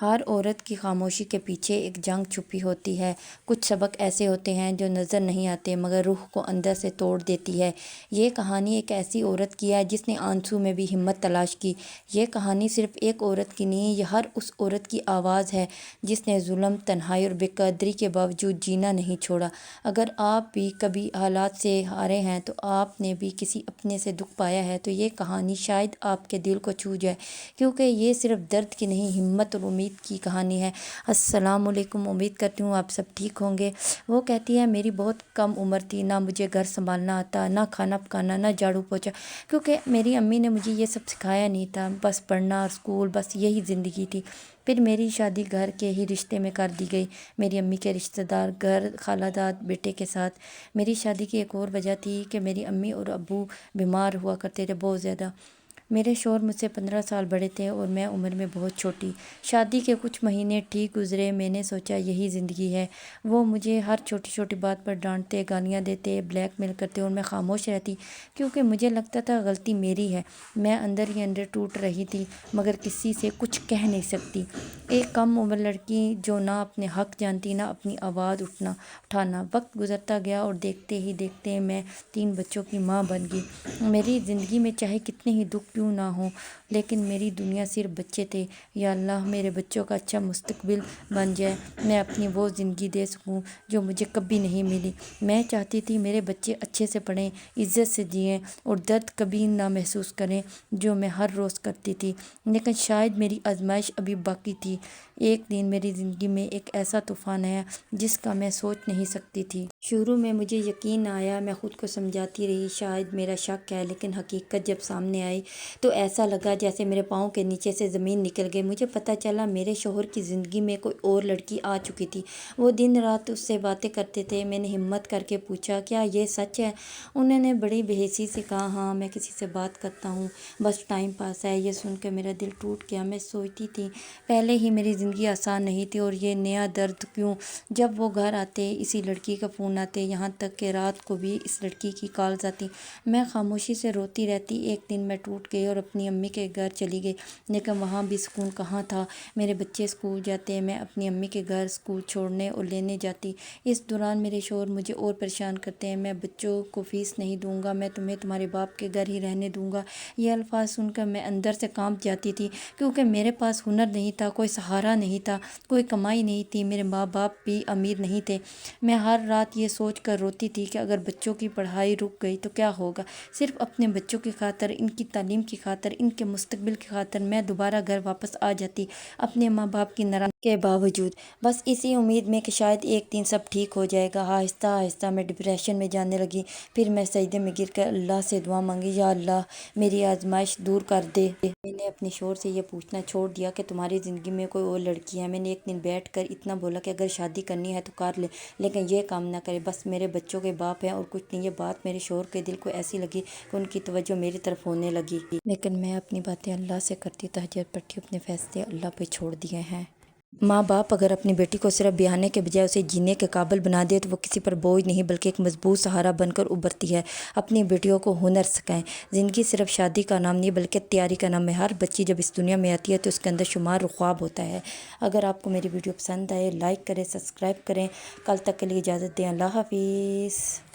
ہر عورت کی خاموشی کے پیچھے ایک جنگ چھپی ہوتی ہے۔ کچھ سبق ایسے ہوتے ہیں جو نظر نہیں آتے مگر روح کو اندر سے توڑ دیتی ہے۔ یہ کہانی ایک ایسی عورت کی ہے جس نے آنسو میں بھی ہمت تلاش کی۔ یہ کہانی صرف ایک عورت کی نہیں، یہ ہر اس عورت کی آواز ہے جس نے ظلم، تنہائی اور بے قدری کے باوجود جینا نہیں چھوڑا۔ اگر آپ بھی کبھی حالات سے ہارے ہیں تو آپ نے بھی کسی اپنے سے دکھ پایا ہے تو یہ کہانی شاید آپ کے دل کو چھو جائے، کیونکہ یہ صرف درد کی نہیں، ہمت اور امید کی کہانی ہے۔ السلام علیکم، امید کرتی ہوں آپ سب ٹھیک ہوں گے۔ وہ کہتی ہے میری بہت کم عمر تھی، نہ مجھے گھر سنبھالنا آتا، نہ کھانا پکانا، نہ جھاڑو پوچھا، کیونکہ میری امی نے مجھے یہ سب سکھایا نہیں تھا۔ بس پڑھنا اور اسکول، بس یہی زندگی تھی۔ پھر میری شادی گھر کے ہی رشتے میں کر دی گئی، میری امی کے رشتہ دار گھر، خالہ داد بیٹے کے ساتھ۔ میری شادی کی ایک اور وجہ تھی کہ میری امی اور ابو بیمار ہوا کرتے تھے بہت زیادہ۔ میرے شوہر مجھ سے 15 سال بڑے تھے اور میں عمر میں بہت چھوٹی۔ شادی کے کچھ مہینے ٹھیک گزرے، میں نے سوچا یہی زندگی ہے۔ وہ مجھے ہر چھوٹی چھوٹی بات پر ڈانٹتے، گالیاں دیتے، بلیک میل کرتے اور میں خاموش رہتی، کیونکہ مجھے لگتا تھا غلطی میری ہے۔ میں اندر ہی اندر ٹوٹ رہی تھی مگر کسی سے کچھ کہہ نہیں سکتی۔ ایک کم عمر لڑکی جو نہ اپنے حق جانتی، نہ اپنی آواز اٹھانا۔ وقت گزرتا گیا اور دیکھتے ہی دیکھتے میں 3 بچوں کی ماں بن گئی۔ میری زندگی میں چاہے کتنے ہی دکھ کیوں نہ ہوں لیکن میری دنیا صرف بچے تھے۔ یا اللہ، میرے بچوں کا اچھا مستقبل بن جائے، میں اپنی وہ زندگی دے سکوں جو مجھے کبھی نہیں ملی۔ میں چاہتی تھی میرے بچے اچھے سے پڑھیں، عزت سے جئیں اور درد کبھی نہ محسوس کریں جو میں ہر روز کرتی تھی، لیکن شاید میری آزمائش ابھی باقی تھی۔ ایک دن میری زندگی میں ایک ایسا طوفان آیا جس کا میں سوچ نہیں سکتی تھی۔ شروع میں مجھے یقین نہ آیا، میں خود کو سمجھاتی رہی شاید میرا شک ہے، لیکن حقیقت جب سامنے آئی تو ایسا لگا جیسے میرے پاؤں کے نیچے سے زمین نکل گئی۔ مجھے پتہ چلا میرے شوہر کی زندگی میں کوئی اور لڑکی آ چکی تھی۔ وہ دن رات اس سے باتیں کرتے تھے۔ میں نے ہمت کر کے پوچھا کیا یہ سچ ہے؟ انہوں نے بڑی بے حسی سے کہا ہاں، میں کسی سے بات کرتا ہوں، بس ٹائم پاس ہے۔ یہ سن کے میرا دل ٹوٹ گیا۔ میں سوچتی تھی پہلے ہی میری زندگی آسان نہیں تھی اور یہ نیا درد کیوں؟ جب وہ گھر آتے اسی لڑکی کا فون آتے، یہاں تک کہ رات کو بھی اس لڑکی کی کالز آتی۔ میں خاموشی سے روتی رہتی۔ ایک دن میں ٹوٹ گئی اور اپنی امی کے گھر چلی گئی، لیکن وہاں بھی سکون کہاں تھا۔ میرے بچے اسکول جاتے، میں اپنی امی کے گھر اسکول چھوڑنے اور لینے جاتی۔ اس دوران میرے شوہر مجھے اور پریشان کرتے ہیں، میں بچوں کو فیس نہیں دوں گا، میں تمہیں تمہارے باپ کے گھر ہی رہنے دوں گا۔ یہ الفاظ سن کر میں اندر سے کانپ جاتی تھی، کیونکہ میرے پاس ہنر نہیں تھا، کوئی سہارا نہیں تھا، کوئی کمائی نہیں تھی، میرے ماں باپ بھی امیر نہیں تھے۔ میں ہر رات یہ سوچ کر روتی تھی کہ اگر بچوں کی پڑھائی رک گئی تو کیا ہوگا۔ صرف اپنے بچوں کی خاطر، ان کی تعلیم کی خاطر، ان کے مستقبل کی خاطر میں دوبارہ گھر واپس آ جاتی، اپنے ماں باپ کی ناراضگی کے باوجود، بس اسی امید میں کہ شاید ایک دن سب ٹھیک ہو جائے گا۔ آہستہ آہستہ میں ڈپریشن میں جانے لگی۔ پھر میں سجدے میں گر کر اللہ سے دعا مانگی، یا اللہ میری آزمائش دور کر دے۔ میں نے اپنے شوہر سے یہ پوچھنا چھوڑ دیا کہ تمہاری زندگی میں کوئی اور لڑکی ہے۔ میں نے ایک دن بیٹھ کر اتنا بولا کہ اگر شادی کرنی ہے تو کر لے، لیکن یہ کام نہ کرے، بس میرے بچوں کے باپ ہیں اور کچھ نہیں۔ یہ بات میرے شوہر کے دل کو ایسی لگی کہ ان کی توجہ میری طرف ہونے لگی، لیکن میں اپنی باتیں اللہ سے کرتی، تہجد پڑھتی، اپنے فیصلے اللہ پہ چھوڑ دیے ہیں۔ ماں باپ اگر اپنی بیٹی کو صرف بیانے کے بجائے اسے جینے کے قابل بنا دے تو وہ کسی پر بوجھ نہیں بلکہ ایک مضبوط سہارا بن کر ابھرتی ہے۔ اپنی بیٹیوں کو ہنر سکھائیں۔ زندگی صرف شادی کا نام نہیں بلکہ تیاری کا نام ہے۔ ہر بچی جب اس دنیا میں آتی ہے تو اس کے اندر شمار خواب ہوتا ہے۔ اگر آپ کو میری ویڈیو پسند آئے، لائک کریں، سبسکرائب کریں۔ کل تک کے لیے اجازت دیں، اللہ حافظ۔